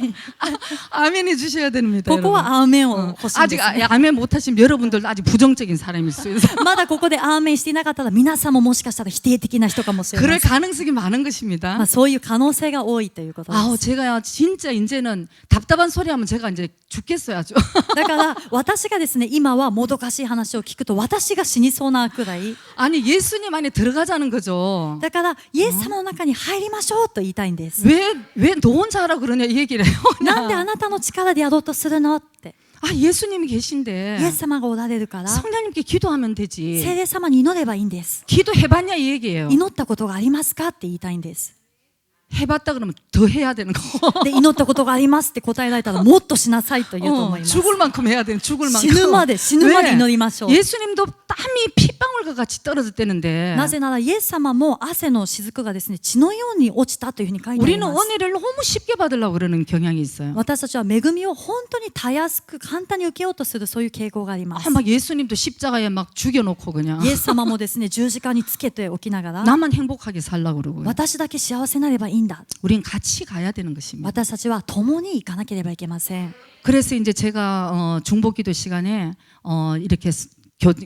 아멘 해주셔야 됩니다. ここは 여러분. アーメンを欲しいんで 아직 すね。 아멘 못하시면 여러분들도 아직 부정적인 사람일 수 있어요. まだここでアーメンしていなかったら皆さんももしかしたら否定的な人かもしれま 그럴 せん。 가능성이 많은 것입니다. そういう可能性が多いということです。 아우 제가 진짜 이제는 답답한 소리 하면 제가 이제 죽겠어요 아주. だから私がですね、今はもどかしい話を聞くと私がが死にそうなくらい 아니 예수님 안에 들어가자는 거죠. だからイエス様の中に入りましょうと言いたいんです 왜 너 혼자 하라 그러냐 이 얘기를 해요. なんであなたの力でやろうとするのって 아 예수님이 イ 계신데 エス様がおられるから 성령님께 기도하면 聖 되지. 霊様に祈ればいいんです 기도해봤냐 이 얘기예요. 祈ったことがありますかって言いたいんです 해봤다 그러면 더 해야 되는 거. で祈ったことがありますって答えられたらもっとしなさいと言うと思います 죽을 만큼 해야 되는 죽을 만큼. 死ぬまで死ぬまで祈りましょう 예수님도 땀이 핏방울과 같이 떨어졌다는데 なぜならイエス様も汗の雫がですね血のように落ちたというふうに書いてあり 우리는 ます 은혜를 너무 쉽게 받으려고 그러는 경향이 있어요. 私たちは恵みを本当にたやすく簡単に受けようとするそういう傾向があります 아, 막 예수님도 십자가에 막 죽여놓고 그냥 イエス様もですね十字架につけておきながら 나만 행복하게 살려고 그러고요. 私だけ幸せになればいいんだ 우린 같이 가야 되는 것입니다. 私たちは共に行かなければいけません 그래서 이제 제가 중보기도 시간에 이렇게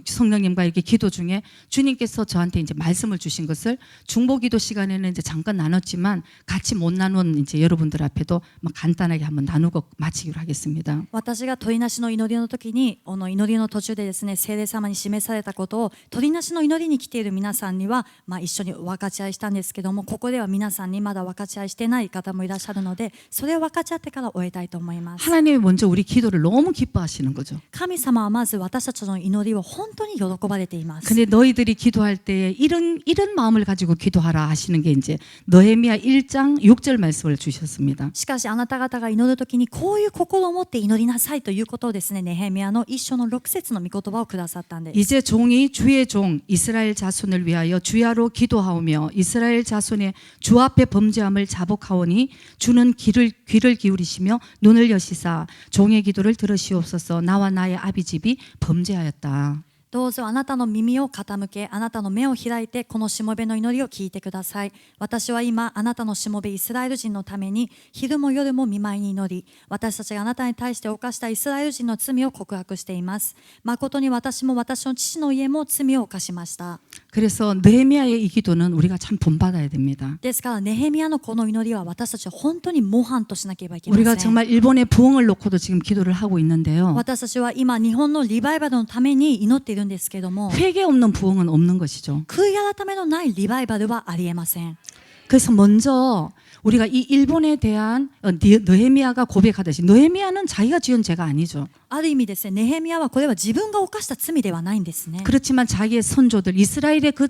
성령님과 이렇게 기도 중에 주님께서 저한테 이제 말씀을 주신 것을 중보기도 시간에는 이제 잠깐 나눴지만 같이 못 나눈 이제 여러분들 앞에도 막 간단하게 한번 나누고 마치기로 하겠습니다. 私が鳥なしの祈りの時に祈りの途中でですね聖霊様に示されたことを鳥なしの祈りに来ている皆さんには、一緒に分かち合いしたんですけどもここでは皆さんにまだ分かち合いしてない方もいらっしゃるのでそれを分かち合ってから終えたいと思います 하나님이 먼저 우리 기도를 너무 기뻐하시는 거죠. 神様はまず私たちの祈りを本当に喜ばれています 근데 너희들이 기도할 때 이런 마음을 가지고 기도하라 하시는 게 이제 느헤미야 1장 6절 말씀을 주셨습니다. しかしあなた方が祈るときにこういう心を持って祈りなさいということをですねネヘミヤの一章の6節の御言葉をくださったんです 이제 종이 주의 종 이스라엘 자손을 위하여 주야로 기도하오며 이스라엘 자손의 주 앞에 범죄함을 자복하오니 주는 귀를 기울이시며 눈을 여시사 종의 기도를 들으시옵소서 나와 나의 아비집이 범죄하였다. どうぞあなたの耳を傾けあなたの目を開いてこのしもべの祈りを聞いてください私は今あなたのしもべイスラエル人のために昼も夜も見舞いに祈り私たちがあなたに対して犯したイスラエル人の罪を告白しています誠に私も私の父の家も罪を犯しました 그래서 느헤미야의 이 기도는 우리가 참 본받아야 됩니다. ですからネヘミヤのこの祈りは私たちは本当に模範としなければいけませ 우리가 ん 정말 일본의 부흥을 놓고도 지금 기도를 하고 있는데요. 私たちは今日本のリバイバルのために祈っているんですけども 회개 없는 부흥은 없는 것이죠. 悔い改めのないリバイバルはありえません 그래서 먼저 우리가 이 일본에 대한 느헤미야가 고백하듯이 느헤미야는 자기가 지은 죄가 아니죠. ある意味ですねネヘミヤはこれは自分が犯した罪ではないんですね 그렇지만 자기의 선조들 이스라엘의 그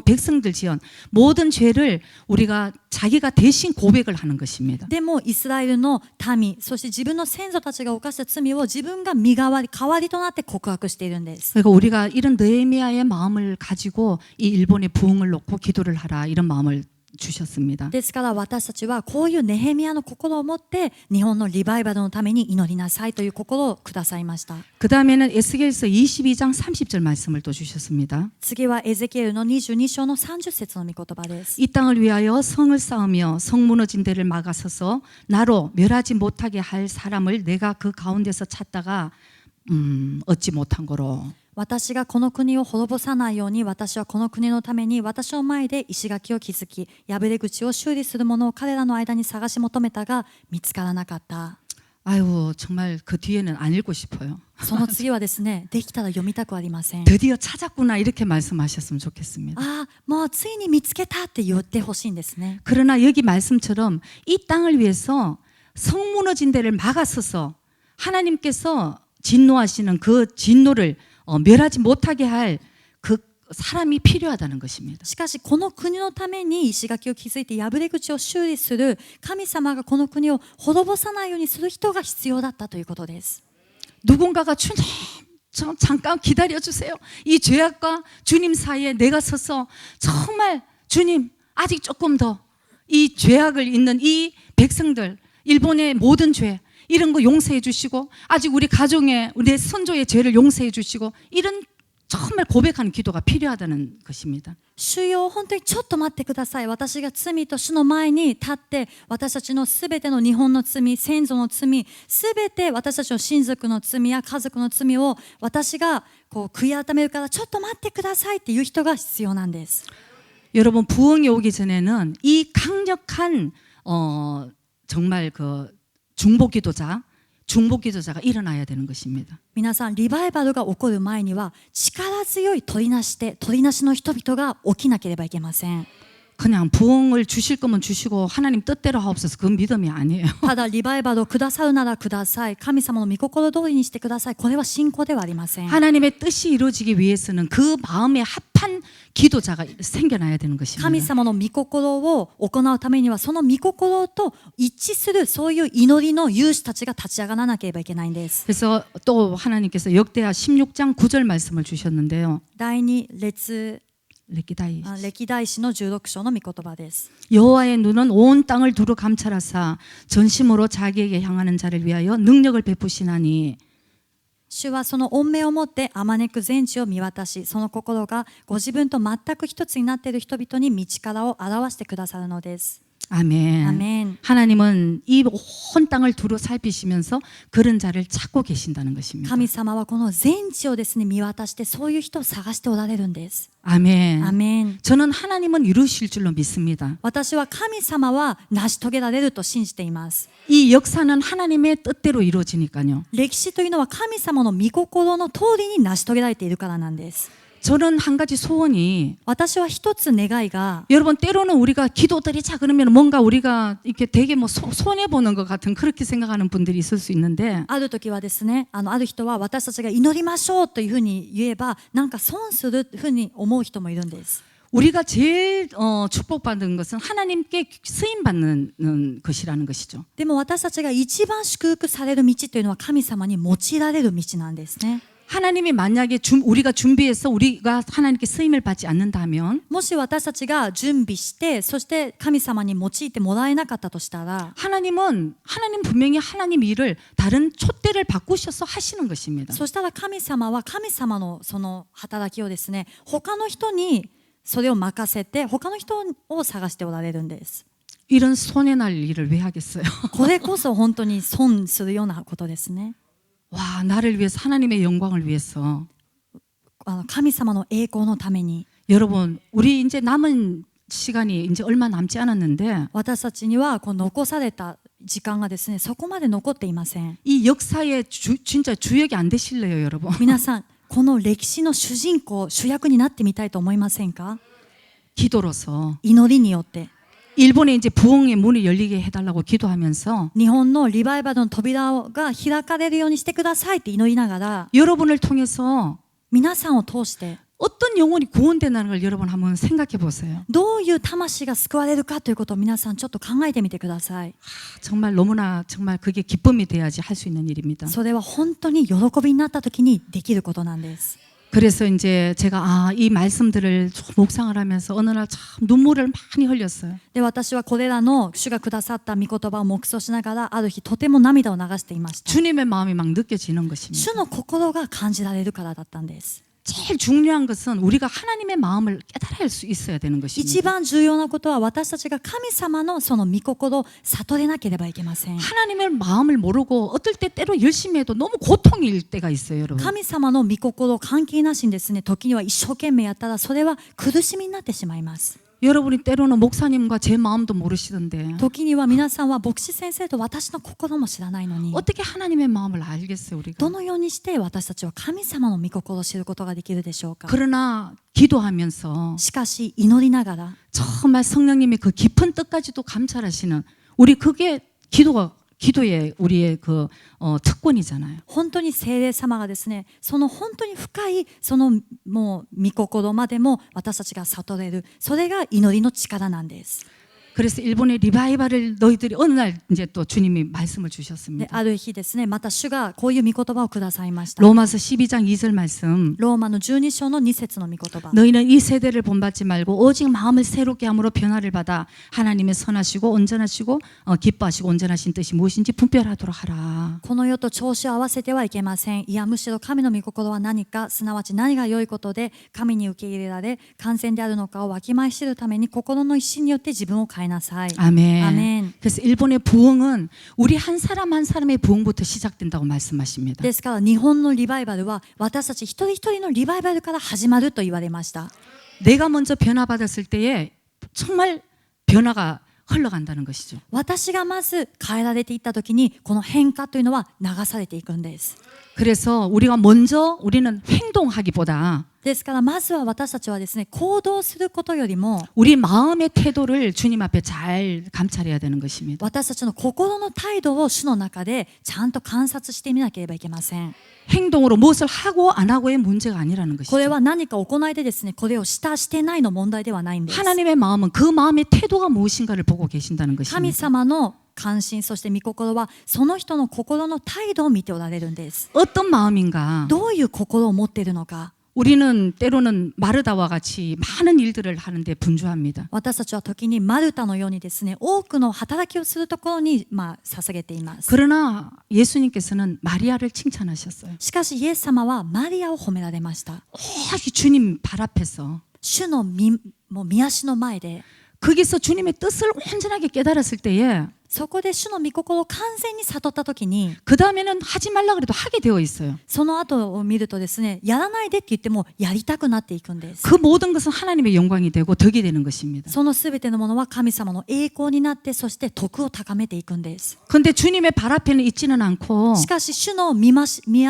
백성들 지은 모든 죄를 우리가 자기가 대신 고백을 하는 것입니다. でもイスラエルの民そして自分の先祖たちが犯した罪を自分が身代わり代わりとなって告白しているんです 그러니까 우리가 이런 느헤미야의 마음을 가지고 이 일본의 부흥을 놓고 기도를 하라 이런 마음을 주셨습니다. ですから私たちはこういうネヘミヤの心を持って日本のリバイバルのために祈りなさいという心をくださいました 그 다음에는 에스겔서 22장 30절 말씀을 또 주셨습니다. 次はエゼキエルの22章の30節の御言葉です 이 땅을 위하여 성을 쌓으며 성 무너진 데를 막아서서 나로 멸하지 못하게 할 사람을 내가 그 가운데서 찾다가 얻지 못한 거로 私がこの国を滅ぼさないように私はこの国のために私の前で石垣を築き破れ口を修理する者を彼らの間に探し求めたが見つからなかった 아유 정말 그 뒤에는 안 읽고 싶어요. その次はですねできたら読みたくありません 드디어 찾았구나 이렇게 말씀하셨으면 좋겠습니다. ああもうついに見つけたって言ってほしいんですね 그러나 여기 말씀처럼 이 땅을 위해서 성 무너진 데를 막아서서 하나님께서 진노하시는 그 진노를 멸하지 못하게 할 그 사람이 필요하다는 것입니다. しかしこの国のために石垣を築いて破れ口を修理する神様がこの国を滅ぼさないようにする人が必要だったということです 누군가가 주님 잠깐 기다려 주세요. 이 죄악과 주님 사이에 내가 서서 정말 주님 아직 조금 더 이 죄악을 있는 이 백성들 일본의 모든 죄 이런 거 용서해 주시고 아직 우리 가정의 우리 선조의 죄를 용서해 주시고 이런 정말 고백하는 기도가 필요하다는 것입니다. 主よ本当にちょっと待ってください私が罪と主の前に立って私たちのすべての日本の罪先祖の罪すべて私たちの親族の罪や家族の罪を私が悔い改めるからちょっと待ってくださいっていう人が必要なんです 여러분 부흥이 오기 전에는 이 강력한 정말 그 중보 기도자 중보 기도자가 일어나야 되는 것입니다. 皆さんリバイバルが起こる前には力強い取りなしの人々が起きなければいけません。 그냥 부흥을 주실 거면 주시고 하나님 뜻대로 하옵소서. 그건 믿음이 아니에요. ただリバイバルをくださるならください、神様の御心通りにしてください、これは信仰ではありません。 하나님의 뜻이 이루어지기 위해서는 그 마음에 합한 기도자가 생겨나야 되는 神 것입니다. 様の御心を行うためにはその御心と一致するそういう祈りの勇士たちが立ち上がらなければいけないんです。 그래서 또 하나님께서 역대하 16장 9절 말씀을 주셨는데요. 第二列 歴代 歴代史の16章の御言葉です。 여호와의 눈은 온 땅을 두루 감찰하사 전심으로 자기에게 향하는 자를 위하여 능력을 베푸시나니 主はその恩命をもってあまねく全地を見渡し、その心がご自分と全く一つになっている人々に道からを表してくださるのです。 아멘. 아멘. 하나님은 이 온 땅을 두루 살피시면서 그런 자를 찾고 계신다는 것입니다. 神様はこの全地をですね見渡してそういう人を探しておられるんです。 아멘. アメン。 저는 하나님은 이루실 줄로 믿습니다. 私は神様は成し遂げられると信じています。 이 역사는 하나님의 뜻대로 이루어지니까요. 歴史というのは神様の御心の通りに成し遂げられているからなんです。 저는 한 가지 소원이 私は一つ願いが 여러분 때로는 우리가 기도드리자 그러면 뭔가 우리가 이렇게 되게 뭐 손해 보는 것 같은 그렇게 생각하는 분들이 있을 수 있는데 ある時はですね、ある人は私たちが祈りましょうというふうに言えばなんか損するふうに思う人もいるんです。 우리가 제일 축복받은 것은 하나님께 쓰임 받는 것이라는 것이죠. でも私たちが一番祝福される道というのは神様に用いられる道なんですね。 하나님이 만약에 우리가 준비해서 우리가 하나님께 쓰임을 받지 않는다면 もし私たちが準備してそして神様に用いてもらえなかったとしたら 하나님 분명히 하나님 일을 다른 촛대를 바꾸셔서 하시는 것입니다. そしたら神様は神様のその働きをですね他の人にそれを任せて他の人を探しておられるんです。 이런 손해 날 일을 왜 하겠어요? これこそ本当に損するようなことですね。 와, 나를 위해서 하나님의 영광을 위해서 神様の栄光のために 여러분 우리 이제 남은 시간이 이제 얼마 남지 않았는데 私たちにはこう残された時間がですねそこまで残っていません。 이 역사의 진짜 주역이 안 되실래요, 여러분? 皆さんこの歴史の主人公主役になってみたいと思いませんか？ 기도로서 祈りによって 일본에 이제 부흥의 문을 열리게 해달라고 기도하면서 日本のリバイバルの扉が開かれるようにしてくださいって祈りながら 여러분을 통해서 皆さんを通して 어떤 영혼이 구원된다는 걸 여러분 한번 생각해 보세요. どういう魂が救われるかということを皆さんちょっと考えてみてください。 정말 너무나 정말 그게 기쁨이 돼야지 할 수 있는 일입니다. それは本当に喜びになった時にできることなんです。 그래서 이제 제가 이 말씀들을 묵상을 하면서 어느 날 참 눈물을 많이 흘렸어요. で私はこれらの主がくださった御言葉を黙想しながらある日とても涙を流していました。 주님의 마음이 막 느껴지는 것입니다. 主の心が感じられるからだったんです。 제일 중요한 것은 우리가 하나님의 마음을 깨달을 수 있어야 되는 一 것입니다. 番重要なことは私たちが神様のその御心を悟れなければいけません。 하나님의 마음을 모르고 어떨 때 때로 열심히 해도 너무 고통일 때가 있어요, 여러분. 神様の御心を関係なしにですね時には一生懸命やったらそれは苦しみになってしまいます。 여러분이 때로는 목사님과 제 마음도 모르시던데 時には皆さんは牧師先生と私の心も知らないのに 어떻게 하나님의 마음을 알겠어요, 우리가? どのようにして私たちは神様の御心を知ることができるでしょうか。 그러나 기도하면서 しかし祈りながら 정말 성령님의 그 깊은 뜻까지도 감찰하시는 우리 그게 기도의 우리의 그 특권이잖아요. 本当に聖霊様がですねその本当に深いそのもう御心までも私たちが悟れるそれが祈りの力なんです。 그래서 일본의 리바이벌을 너희들이 어느 날 이제 또 주님이 말씀을 で 주셨습니다. ある日ですねまた主がこういう御言葉をくださいました。 로마서 12장 2절 말씀. ローマの12章の2節の御言葉。 너희는 이 세대를 본받지 말고 오직 마음을 새롭게 함으로 변화를 받아 하나님의 선하시고 온전하시고 기뻐하시고 온전하신 뜻이 무엇인지 분별하도록 하라. この世と調子を合わせてはいけません。いやむしろ神の御心は何かすなわち何が良いことで神に受け入れられ完全であるのかをわきまえ知るために心の一心によって自分を変えなさい。 아멘. 아멘. 그래서 일본의 부흥은 우리 한 사람 한 사람의 부흥부터 시작된다고 말씀하십니다. ですから日本のリバイバルは私たち一人一人のリバイバルから始まると言われました。 내가 먼저 변화받았을 때에 정말 변화가 흘러간다는 것이죠. 私がまず変えられていった時にこの変化というのは流されていくんです。 그래서 우리가 먼저 우리는 행동하기보다 ですからまずは私たちはですね、行動することよりも 우리 마음의 태도를 주님 앞에 잘 감찰해야 되는 것입니다. 私たちの心の態度を主の中でちゃんと観察してみなければいけません。 행동으로 무엇을 하고 안 하고의 문제가 아니라는 これ 것이죠. は何か行いでですね、これをしたしてないの問題ではないんです。 하나님의 마음은 그 마음의 태도가 무엇인가를 보고 계신다는 神 것입니다. 様の関心そして御心はその人の心の態度を見ておられるんです。 어떤 마음인가? どういう心を持っているのか。 우리는 때로는 마르다와 같이 많은 일들을 하는데 분주합니다. 私たちは時にマルタのようにですね、多くの働きをするところに捧げています。 그러나 예수님께서는 마리아를 칭찬하셨어요. しかしイエス様はマリアを褒められました。 오직 주님 발 앞에서 主のもう御足の前で 거기서 주님의 뜻을 온전하게 깨달았을 때에 そこで主の御心を完全に悟った時に 그 다음에는 하지 말라 그래도 하게 되어 있어요. その後を見るとですね、やらないでって言ってもやりたくなっていくんです。 그 모든 것은 하나님의 영광이 되고 덕이 되는 것입니다. そのすべてのものは神様の栄光になって、そして徳を高めていくんです。 그런데 주님의 발 앞에는 있지는 않고 しかし主の御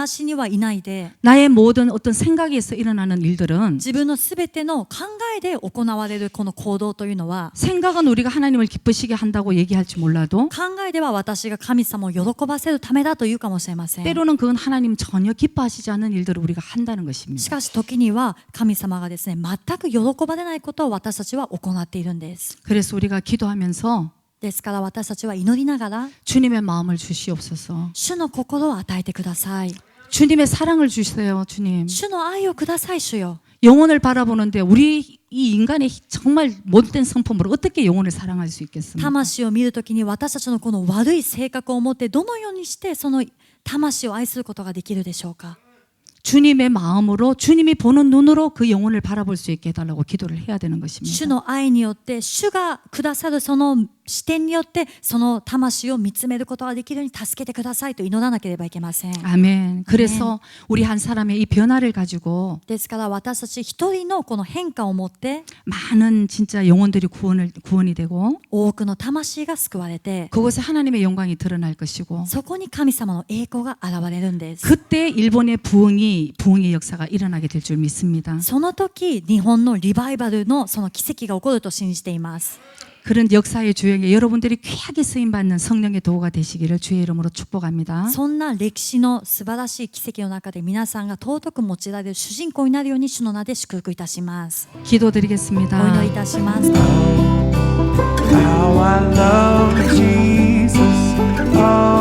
足にはいないで、 나의 모든 어떤 생각에서 일어나는 일들은 自分のすべての考えで行われるこの行動というのは、 생각은 우리가 하나님을 기쁘시게 한다고 얘기할지 몰라도 考えでは私が神様を喜ばせるためだというかもしれません。 때로는 그건 하나님 전혀 기뻐하시지 않는 일들을 우리가 한다는 し 것입니다. かし時には神様がですね、全く喜ばれないことを私たちは行っているんです。 그래서 우리가 기도하면서 ですから私たちは祈りながら 주님의 마음을 주시옵소서. 主の心を与えてください。 주님의 사랑을 주세요, 주님. 主の愛をください、主よ。 영혼을 바라보는데 우리 이 인간의 정말 못된 성품으로 어떻게 영혼을 사랑할 수 있겠습니까? 魂を見るときに私たちのこの悪い性格を持ってどのようにしてその魂を愛することができるでしょうか。 주님의 마음으로 주님이 보는 눈으로 그 영혼을 바라볼 수 있게 해달라고 기도를 해야 되는 主 것입니다. の愛によって主がくださるその視点によってその魂を見つめることができるように助けてくださいと祈らなければいけません。 아멘. 그래서 우리 한 사람의 이 변화를 가지고 ですから私たち一人のこの変化を持って 많은 진짜 영혼들이 구원이 되고 多くの魂が救われて 그곳에 하나님의 영광이 드러날 것이고 そこに神様の栄光が現れるんです。 그때 일본의 부흥의 역사가 일어나게 될 줄 믿습니다. その時日本のリバイバルのその奇跡が起こると信じています。 그런 역사의 주역에 여러분들이 귀하게 쓰임받는 성령의 도구가 되시기를 주의 이름으로 축복합니다. そんな歴史の素晴らしい奇跡の中で皆さんが尊く用いられる主人公になるように主の名で祝福いたします。 기도드리겠습니다. お祈りいたします。 How I love Jesus. Oh.